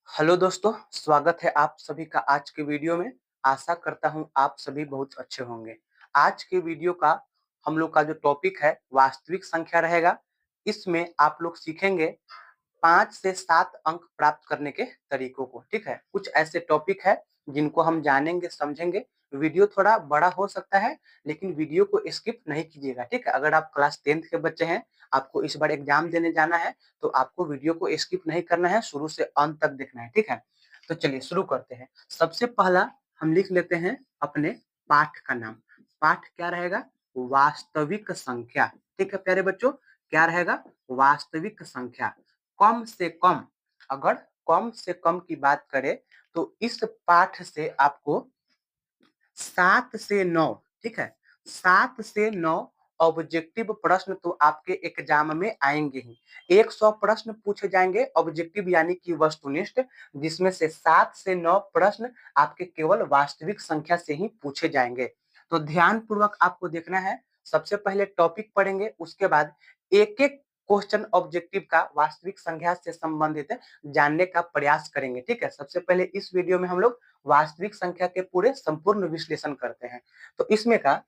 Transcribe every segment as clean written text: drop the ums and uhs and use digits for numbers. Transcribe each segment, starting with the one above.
Hello दोस्तों, स्वागत है आप सभी का आज के वीडियो में। आशा करता हूँ आप सभी बहुत अच्छे होंगे। आज के वीडियो का हम लोग का जो टॉपिक है वास्तविक संख्या रहेगा। इसमें आप लोग सीखेंगे 5 से 7 अंक प्राप्त करने के तरीकों को, ठीक है? कुछ ऐसे टॉपिक है जिनको हम जानेंगे, समझेंगे। वीडियो थोड़ा बड़ा हो सकता है, लेकिन वीडियो को स्किप नहीं कीजिएगा, ठीक है? अगर आप क्लास 10th के बच्चे हैं, आपको इस बार एग्जाम देने जाना है, तो आपको वीडियो को स्किप नहीं करना है, शुरू से अंत तक देखना है, ठीक है? तो चलिए शुरू करते हैं। सबसे पहला हम लिख लेते हैं अपने पाठ का नाम। पाठ क्या रहेगा? वास्तविक संख्या, ठीक है प्यारे बच्चों? क्या रहेगा? वास्तविक संख्या। कम से कम, अगर कम से कम की बात करें तो इस पाठ से आपको 7 से 9, ठीक है? 7 से 9 ऑब्जेक्टिव प्रश्न तो आपके एग्जाम में आएंगे ही। 100 प्रश्न पूछे जाएंगे ऑब्जेक्टिव यानी कि वस्तुनिष्ठ, जिसमें से 7 से 9 प्रश्न आपके केवल वास्तविक संख्या से ही पूछे जाएंगे। तो ध्यान पूर्वक आपको देखना है। सबसे पहले टॉपिक पढ़ेंगे, उसके बाद एक एक क्वेश्चन ऑब्जेक्टिव का वास्तविक संख्या से संबंधित जानने का प्रयास करेंगे, ठीक है? सबसे पहले इस वीडियो में हम लोग वास्तविक संख्या के पूरे संपूर्ण विश्लेषण करते हैं। तो इसमें का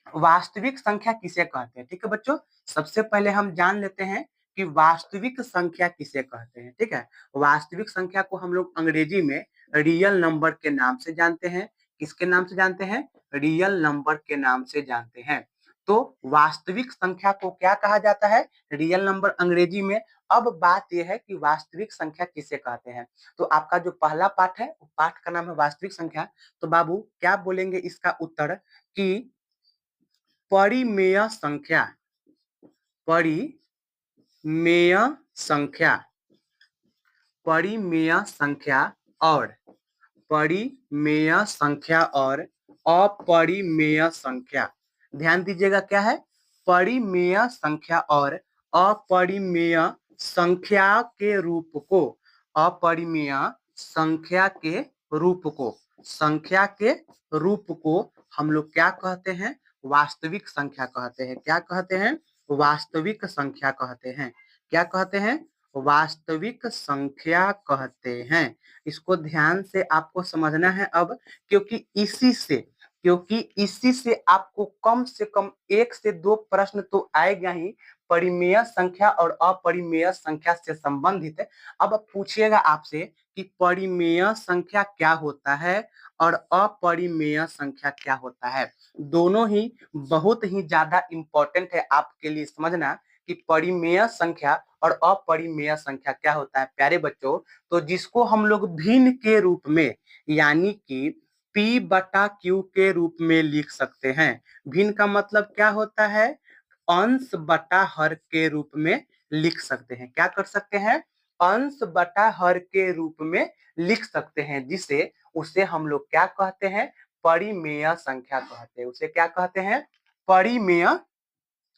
वास्तविक संख्या किसे कहते हैं, ठीक है बच्चों? सबसे पहले हम जान लेते हैं कि वास्तविक संख्या किसे कहते हैं, ठीक है? वास्तविक संख्या को हम लोग अंग्रेजी में रियल नंबर के नाम से जानते हैं। किसके नाम से जानते हैं? रियल नंबर के नाम से जानते हैं। तो वास्तविक संख्या को क्या कहा जाता है? रियल नंबर अंग्रेजी में। अब बात यह है कि वास्तविक संख्या किसे कहते हैं। तो आपका जो पहला पाठ है, पाठ का नाम है वास्तविक संख्या। तो बाबू क्या बोलेंगे इसका उत्तर कि परिमेय संख्या, परिमेय संख्या, परिमेय संख्या और परिमेय संख्या और अपरिमेय संख्या। ध्यान दीजिएगा क्या है? परिमेय संख्या और अपरिमेय संख्या के रूप को, अपरिमेय संख्या के रूप को, संख्या के रूप को हम लोग क्या कहते हैं? वास्तविक संख्या कहते हैं। क्या कहते हैं? वास्तविक संख्या कहते हैं। क्या कहते हैं? वास्तविक संख्या कहते हैं। इसको ध्यान से आपको समझना है अब, क्योंकि इसी से आपको कम से कम 1 से 2 प्रश्न तो आएगा ही परिमेय संख्या और अपरिमेय संख्या से संबंधित। अब पूछिएगा आपसे कि परिमेय संख्या क्या होता है और अपरिमेय संख्या क्या होता है। दोनों ही बहुत ही ज्यादा इंपॉर्टेंट है आपके लिए समझना कि परिमेय संख्या और अपरिमेय संख्या क्या होता है प्यारे बच्चों। तो जिसको हम लोग भिन्न के रूप में यानी कि P बटा Q के रूप में लिख सकते हैं। भिन्न का मतलब क्या होता है? अंश बटा हर के रूप में लिख सकते हैं। क्या कर सकते हैं? अंश बटा हर के रूप में लिख सकते हैं, जिसे उसे हम लोग क्या कहते हैं? परिमेय संख्या कहते हैं। उसे क्या कहते हैं? परिमेय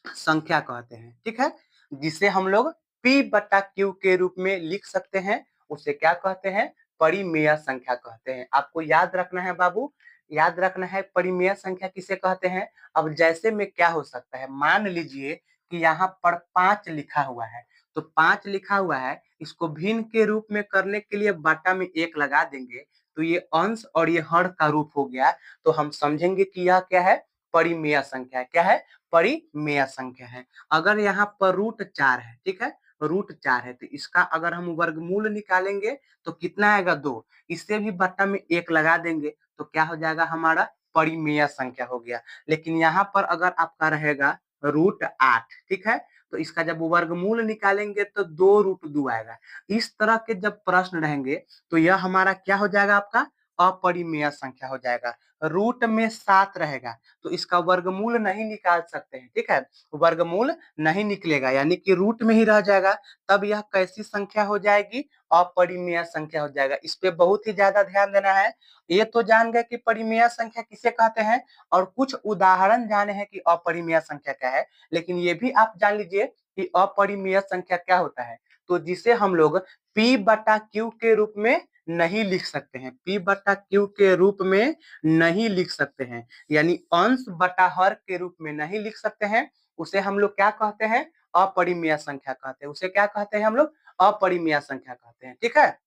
संख्या कहते हैं, ठीक है? जिसे हम लोग P बटा Q के रूप में लिख सकते हैं, उसे क्या कहते हैं? परिमेय संख्या कहते हैं। आपको याद रखना है बाबू, याद रखना है परिमेय संख्या किसे कहते हैं। अब जैसे में क्या हो सकता है, मान लीजिए कि यहाँ पर 5 लिखा हुआ है, तो 5 लिखा हुआ है, इसको भिन्न के रूप में करने के लिए बाटा में 1 लगा देंगे, तो ये अंश और ये हर का रूप हो गया। तो हम समझेंगे कि यह क्या है? परिमेय संख्या है। क्या है? परिमेय संख्या है। अगर यहाँ पर √4 है, ठीक है, √4 है, तो इसका अगर हम वर्गमूल निकालेंगे तो कितना आएगा? 2। इससे भी बट्टा में 1 लगा देंगे तो क्या हो जाएगा? हमारा परिमेय संख्या हो गया। लेकिन यहाँ पर अगर आपका रहेगा √8, ठीक है, तो इसका जब वर्गमूल निकालेंगे तो 2√2 आएगा। इस तरह के जब प्रश्न रहेंगे तो यह हमारा क्या हो जाएगा? आपका अपरिमेय संख्या हो जाएगा। रूट में 7 रहेगा तो इसका वर्गमूल नहीं निकाल सकते हैं, ठीक है, वर्गमूल नहीं निकलेगा यानी कि रूट में ही रह जाएगा। तब यह कैसी संख्या हो जाएगी? अपरिमेय संख्या हो जाएगा। इस पे बहुत ही ज्यादा ध्यान देना है। ये तो जान गए कि परिमेय संख्या किसे कहते हैं और कुछ उदाहरण जाने हैं कि अपरिमेय संख्या क्या है, लेकिन ये भी आप जान लीजिए कि अपरिमेय संख्या क्या होता है। तो जिसे हम लोग P बटा Q के रूप में नहीं लिख सकते हैं, P बटा Q के रूप में नहीं लिख सकते हैं, यानी अंश बटा हर के रूप में नहीं लिख सकते हैं, उसे हम लोग क्या कहते हैं? अपरिमेय संख्या कहते हैं। उसे क्या कहते हैं हम लोग? अपरिमेय संख्या कहते हैं, ठीक है।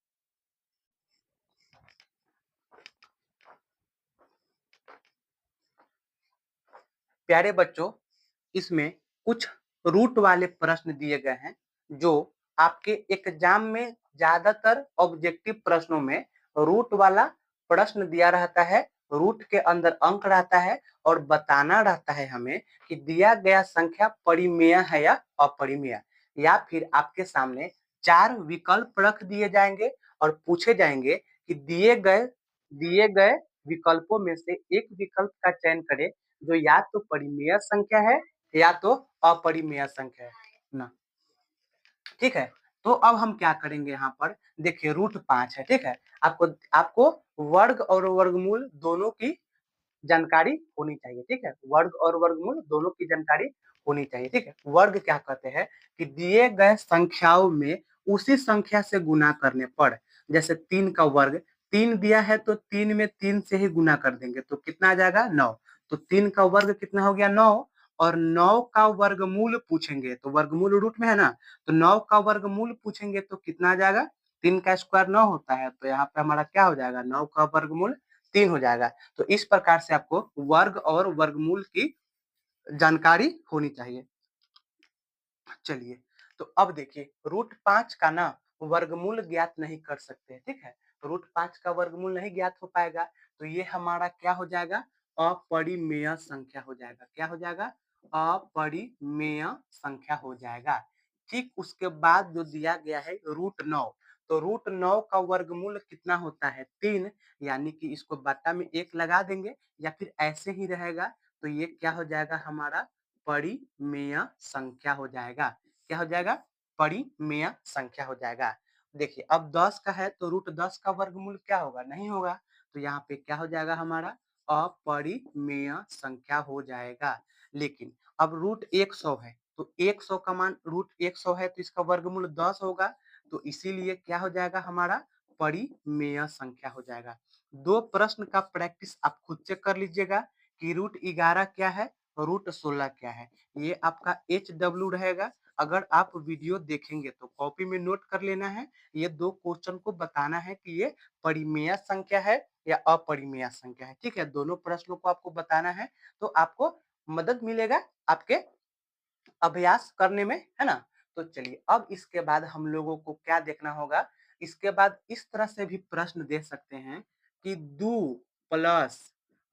प्यारे बच्चों, इसमें कुछ रूट वाले प्रश्न दिए गए हैं जो आपके एग्जाम में ज्यादातर ऑब्जेक्टिव प्रश्नों में रूट वाला प्रश्न दिया रहता है। रूट के अंदर अंक रहता है और बताना रहता है हमें कि दिया गया संख्या परिमेय है या अपरिमेय, या फिर आपके सामने 4 विकल्प रख दिए जाएंगे और पूछे जाएंगे कि दिए गए विकल्पों में से एक विकल्प का चयन करें जो या तो परिमेय संख्या है या तो अपरिमेय संख्या है ना। ठीक है, तो अब हम क्या करेंगे यहाँ पर, देखिए रूट 5 है। ठीक है, आपको आपको वर्ग और वर्गमूल दोनों की जानकारी होनी चाहिए। ठीक है, वर्ग और वर्गमूल दोनों की जानकारी होनी चाहिए। ठीक है, वर्ग क्या कहते हैं कि दिए गए संख्याओं में उसी संख्या से गुना करने पर, जैसे 3 का वर्ग 3 दिया है तो 3 में 3 से ही गुना कर देंगे तो कितना आ जाएगा 9। तो 3 का वर्ग कितना हो गया 9, और 9 का वर्गमूल पूछेंगे तो वर्गमूल रूट में है ना, तो 9 का वर्गमूल पूछेंगे तो कितना आ जाएगा, 3 का स्क्वायर 9 होता है, तो यहाँ पे हमारा क्या हो जाएगा 9 का वर्गमूल 3 हो जाएगा। तो इस प्रकार से आपको वर्ग और वर्गमूल की जानकारी होनी चाहिए। चलिए, तो अब देखिए रूट 5 का ना वर्गमूल ज्ञात नहीं कर सकते। ठीक है, रूट 5 का वर्गमूल नहीं ज्ञात हो पाएगा तो ये हमारा क्या हो जाएगा, अपरिमेय संख्या हो जाएगा। क्या हो जाएगा, अपरिमेय संख्या हो जाएगा। ठीक उसके बाद जो दिया गया है रूट 9, तो रूट 9 का वर्गमूल कितना होता है 3, यानी कि इसको बट्टा में 1 लगा देंगे या फिर ऐसे ही रहेगा, तो ये क्या हो जाएगा हमारा परिमेय संख्या हो जाएगा। क्या हो जाएगा, परिमेय संख्या हो जाएगा। देखिए अब 10 का है तो रूट 10 का वर्गमूल क्या होगा, नहीं होगा, तो यहाँ पे क्या हो जाएगा हमारा अपरिमेय संख्या हो जाएगा। लेकिन अब रूट 100 है तो 100 का मान रूट 100 है तो इसका वर्गमूल 10 होगा, तो इसीलिए क्या हो जाएगा हमारा परिमेय संख्या हो जाएगा। 2 प्रश्न का प्रैक्टिस आप खुद से कर लीजिएगा कि रूट 11 क्या है, रूट 16 क्या है, ये आपका HW रहेगा। अगर आप वीडियो देखेंगे तो कॉपी में नोट कर लेना है, ये 2 क्वेश्चन को बताना है कि ये परिमेय संख्या है या अपरिमेय संख्या है। ठीक है, दोनों प्रश्नों को आपको बताना है तो आपको मदद मिलेगा आपके अभ्यास करने में, है ना। तो चलिए अब इसके बाद हम लोगों को क्या देखना होगा, इसके बाद इस तरह से भी प्रश्न दे सकते हैं कि 2 प्लस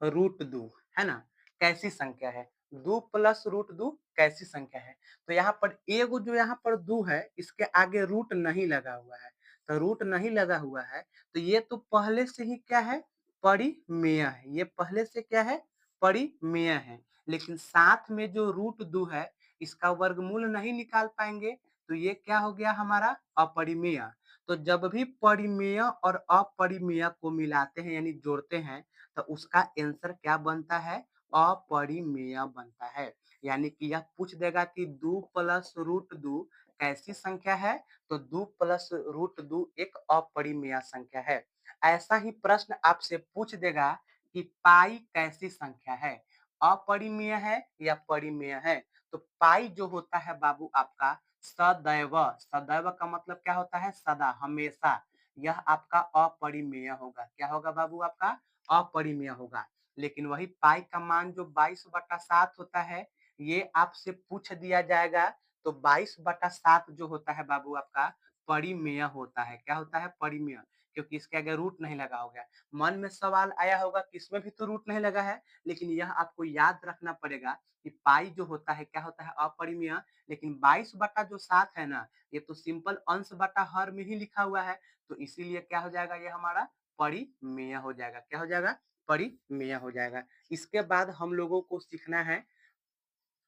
रूट 2 है ना कैसी संख्या है, 2 प्लस रूट 2 कैसी संख्या है। तो यहाँ पर एगो जो यहाँ पर 2 है इसके आगे रूट नहीं लगा हुआ है, तो रूट नहीं लगा हुआ है तो ये तो पहले से ही क्या है, परिमेय है। ये पहले से क्या है, परिमेय है। लेकिन साथ में जो रूट 2 है इसका वर्गमूल नहीं निकाल पाएंगे तो ये क्या हो गया हमारा अपरिमेय। तो जब भी परिमेय और अपरिमेय को मिलाते हैं यानी जोड़ते हैं तो उसका आंसर क्या बनता है, अपरिमेय बनता है। यानी कि यह पूछ देगा कि 2 प्लस रूट 2 कैसी संख्या है, तो 2 प्लस रूट 2 एक अपरिमेय संख्या है। ऐसा ही प्रश्न आपसे पूछ देगा कि पाई कैसी संख्या है, अपरिमेय है या परिमेय है। तो पाई जो होता है बाबू आपका सदैव, सदैव का मतलब क्या होता है, सदा हमेशा, यह आपका अपरिमेय होगा। क्या होगा बाबू आपका, अपरिमेय होगा। लेकिन वही पाई का मान जो 22/7 होता है ये आपसे पूछ दिया जाएगा तो 22/7 जो होता है बाबू आपका परिमेय होता है। क्या होता है, परिमेय, क्योंकि इसके आगे रूट नहीं लगा होगा। मन में सवाल आया होगा कि इसमें भी तो रूट नहीं लगा है, लेकिन यह आपको याद रखना पड़ेगा कि पाई जो होता है क्या होता है, अपरिमेय। लेकिन 22/7 है ना, ये तो सिंपल अंश बटा हर में ही लिखा हुआ है, तो इसीलिए क्या हो जाएगा, ये हमारा परिमेय हो जाएगा। क्या हो जाएगा, परिमेय हो जाएगा। इसके बाद हम लोगों को सीखना है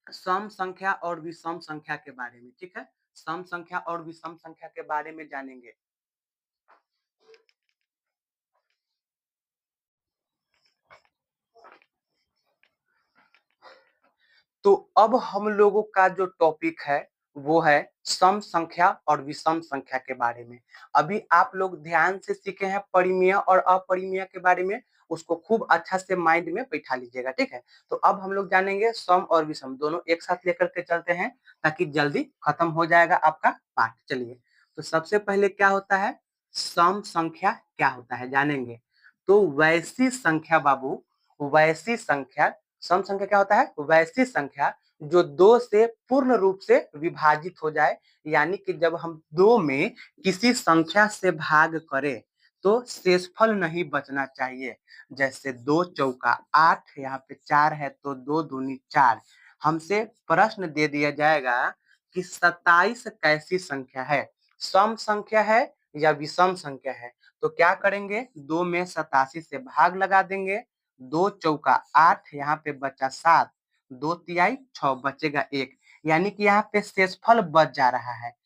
सम संख्या और विषम संख्या के बारे में। ठीक है, सम संख्या और विषम संख्या के बारे में जानेंगे। तो अब हम लोगों का जो टॉपिक है वो है सम संख्या और विषम संख्या के बारे में। अभी आप लोग ध्यान से सीखे हैं परिमेय और अपरिमेय के बारे में, उसको खूब अच्छा से माइंड में बैठा लीजिएगा। ठीक है, तो अब हम लोग जानेंगे सम और विषम, दोनों एक साथ लेकर के चलते हैं ताकि जल्दी खत्म हो जाएगा आपका पाठ। चलिए, तो सबसे पहले क्या होता है, सम संख्या क्या होता है जानेंगे। तो वैसी संख्या बाबू, वैसी संख्या सम संख्या क्या होता है? वैसी संख्या जो 2 से पूर्ण रूप से विभाजित हो जाए, यानी कि जब हम 2 में किसी संख्या से भाग करें, तो शेषफल नहीं बचना चाहिए। जैसे 2 चौका 8, यहाँ पे 4 है तो 2 दूनी 4। हमसे प्रश्न दे दिया जाएगा कि 27 कैसी संख्या है? सम संख्या है या विषम संख्या है? तो क्या करेंगे? 2 में 87 से भाग लगा देंगे। 2 चौका 8, यहाँ पे बचा 7, 2 तिहाई 6, बचेगा 1, यानी कि यहाँ पे शेषफल बच जा रहा है।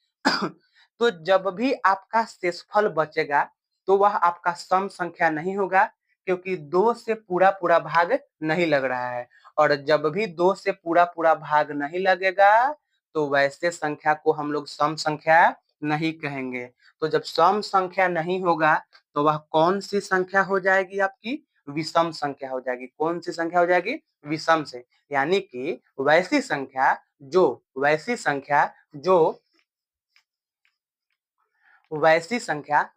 तो जब भी आपका शेषफल बचेगा, तो वह आपका सम संख्या नहीं होगा, क्योंकि 2 से पूरा-पूरा भाग नहीं लग रहा है। और जब भी 2 से पूरा-पूरा भाग नहीं लगेगा, तो वैसे संख्या को हम लोग सम संख्या नहीं कहेंगे। तो जब सम संख्या नहीं होगा, तो वह कौन सी संख्या हो जाएगी आपकी? विषम संख्या हो जाएगी। कौन सी संख्या हो जाएगी? विषम से। यानी कि वैसी संख्या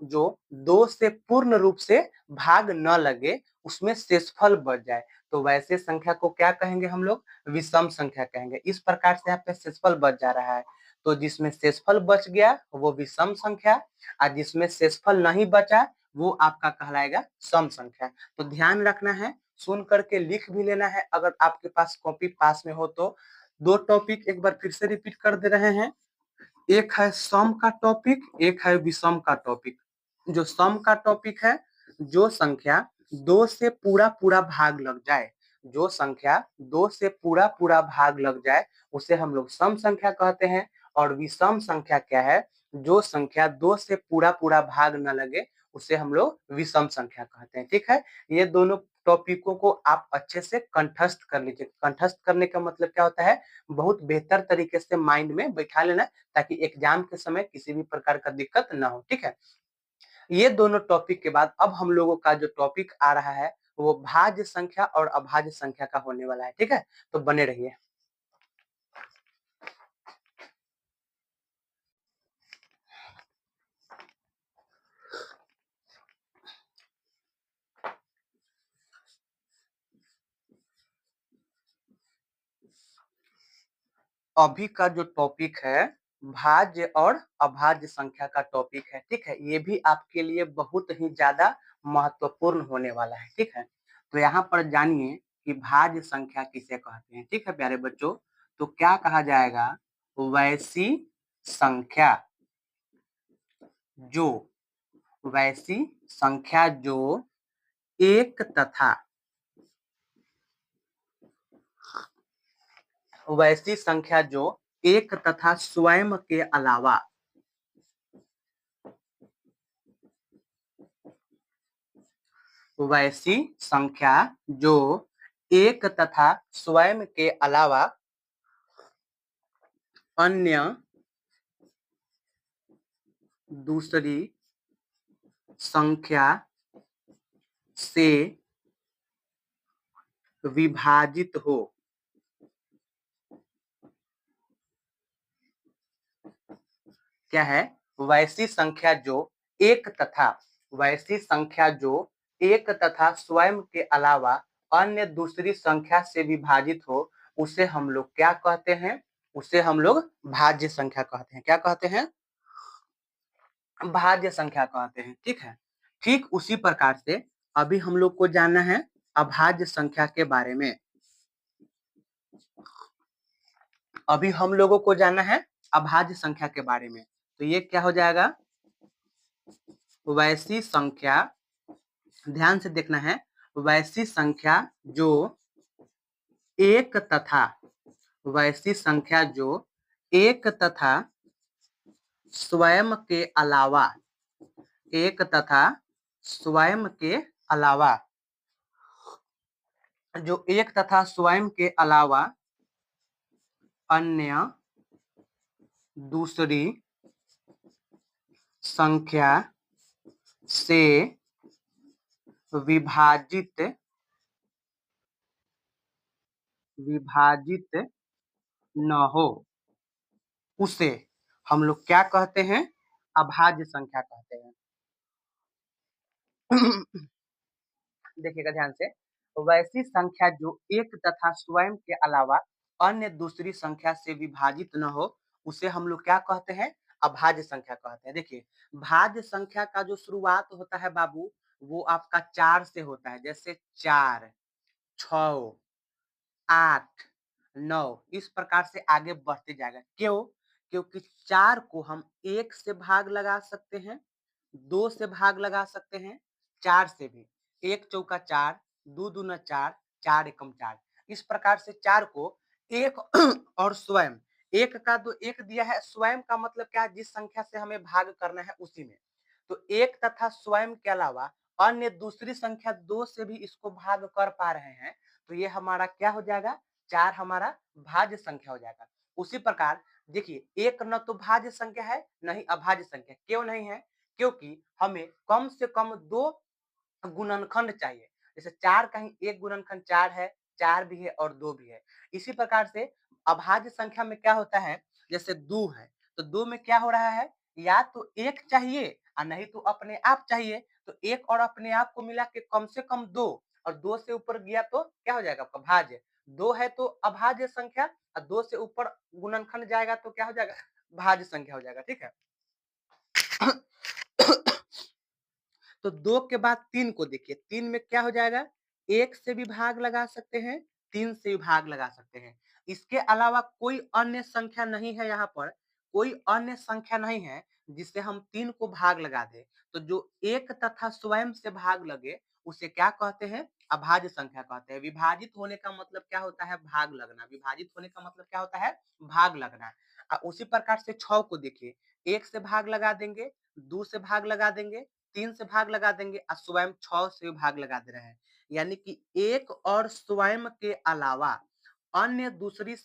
जो 2 से पूर्ण रूप से भाग न लगे, उसमें शेषफल बच जाए, तो वैसे संख्या को क्या कहेंगे हम लोग? विषम संख्या कहेंगे। इस प्रकार से यहाँ पे शेषफल बच जा रहा है, तो जिसमें शेषफल बच गया वो विषम संख्या, और जिसमें शेषफल नहीं बचा वो आपका कहलाएगा सम संख्या। तो ध्यान रखना है, सुन करके लिख भी लेना है, अगर आपके पास कॉपी पास में हो तो। 2 टॉपिक एक बार फिर से रिपीट कर दे रहे हैं। एक है सम का टॉपिक, एक है विषम का टॉपिक। जो सम का टॉपिक है, जो संख्या 2 से पूरा-पूरा भाग लग जाए, जो संख्या 2 से पूरा-पूरा भाग लग जाए, उसे हम लोग सम संख्या कहते हैं। और विषम संख्या क्या है? जो संख्या 2 से पूरा-पूरा भाग न लगे, उसे हम लोग विषम संख्या कहते हैं। ठीक है? ये दोनों टॉपिकों को आप अच्छे से कंठस्थ कर लीजिए। कंठस्थ करने का मतलब क्या होता है? बहुत बेहतर तरीके से माइंड में बैठा लेना, ताकि एग्जाम के समय किसी भी प्रकार का दिक्कत ना हो। ठीक है? ये दोनों टॉपिक के बाद अब हम लोगों का जो टॉपिक आ रहा है, वो भाज्य संख्या और अभाज्य संख्या का होने वाला है। ठीक है? तो बने रहिए। अभी का जो टॉपिक है, भाज्य और अभाज्य संख्या का टॉपिक है। ठीक है? ये भी आपके लिए बहुत ही ज्यादा महत्वपूर्ण होने वाला है। ठीक है? तो यहाँ पर जानिए कि भाज्य संख्या किसे कहते हैं। ठीक है प्यारे बच्चों? तो क्या कहा जाएगा? वैसी संख्या जो वैसी संख्या जो एक तथा वैसी संख्या जो एक तथा स्वयं के अलावा वैसी संख्या जो एक तथा स्वयं के अलावा अन्य दूसरी संख्या से विभाजित हो। क्या है? वैसी संख्या जो एक तथा वैसी संख्या जो एक तथा स्वयं के अलावा अन्य दूसरी संख्या से विभाजित हो, उसे हम लोग क्या कहते हैं? उसे हम लोग भाज्य संख्या कहते हैं। क्या कहते हैं? भाज्य संख्या कहते हैं। ठीक है? ठीक उसी प्रकार से अभी हम लोग को जानना है अभाज्य संख्या के बारे में। अभी हम लोगों को जानना है अभाज्य संख्या के बारे में। तो ये क्या हो जाएगा? वैसी संख्या, ध्यान से देखना है, वैसी संख्या जो एक तथा वैसी संख्या जो एक तथा स्वयं के अलावा एक तथा स्वयं के अलावा जो एक तथा स्वयं के अलावा अन्य दूसरी संख्या से विभाजित विभाजित न हो, उसे हम लोग क्या कहते हैं? अभाज्य संख्या कहते हैं। देखिएगा ध्यान से, वैसी संख्या जो एक तथा स्वयं के अलावा अन्य दूसरी संख्या से विभाजित न हो, उसे हम लोग क्या कहते हैं? अभाज्य संख्या कहते हैं। देखिए, भाज्य संख्या का जो शुरुआत होता है बाबू, वो आपका 4 से होता है। जैसे 4, 6, 8, 9 इस प्रकार से आगे बढ़ते जाएगा। क्यों? क्योंकि 4 को हम 1 से भाग लगा सकते हैं, 2 से भाग लगा सकते हैं, 4 से भी। 1 चौका 4, 2 दूना 4, 4 एकम 4। इस प्रकार से 4 को 1 और स्वयं, 1 का तो 1 दिया है, स्वयं का मतलब क्या है? जिस संख्या से हमें भाग करना है उसी में। तो 1 तथा स्वयं के अलावा अन्य दूसरी संख्या 2 से भी इसको भाग कर पा रहे हैं, तो ये हमारा क्या हो जाएगा? 4 हमारा भाज्य संख्या हो जाएगा। उसी प्रकार देखिए, 1 न तो भाज्य संख्या है, न ही अभाज्य संख्या। क्यों नहीं है? क्योंकि हमें कम से कम 2 गुणनखंड चाहिए। जैसे 4 का ही 1 गुणनखंड 4 है, 4 भी है और 2 भी है। इसी प्रकार से अभाज्य संख्या में क्या होता है? जैसे 2 है, तो 2 में क्या हो रहा है? या तो 1 चाहिए और नहीं तो अपने आप चाहिए। तो 1 और अपने आप को मिला के कम से कम 2 और 2 से ऊपर गया तो क्या हो जाएगा आपका? भाज्य। 2 है तो अभाज्य संख्या और 2 से ऊपर गुणनखंड जाएगा तो क्या हो जाएगा? भाज्य संख्या हो जाएगा, ठीक है? तो 2 के बाद 3 को देखिए, 3 में क्या हो जाएगा? 1 से भी भाग लगा सकते हैं, 3 से भी भाग लगा सकते हैं। इसके अलावा कोई अन्य संख्या नहीं है यहाँ पर, कोई अन्य संख्या नहीं है जिससे हम 3 को भाग लगा दें। तो जो 1 तथा स्वयं से भाग लगे, उसे क्या कहते हैं? अभाज्य संख्या कहते हैं। विभाजित होने का मतलब क्या होता है? भाग लगना। विभाजित होने का मतलब क्या होता है? भाग लगना। उसी प्रकार से 6 को देखिए, 1 से भाग लगा देंगे, 2 से भाग लगा देंगे, 3 से भाग लगा देंगे और स्वयं 6 से भाग लगा दे रहे हैं। यानी कि 1 और स्वयं के अलावा अन्य दूसरी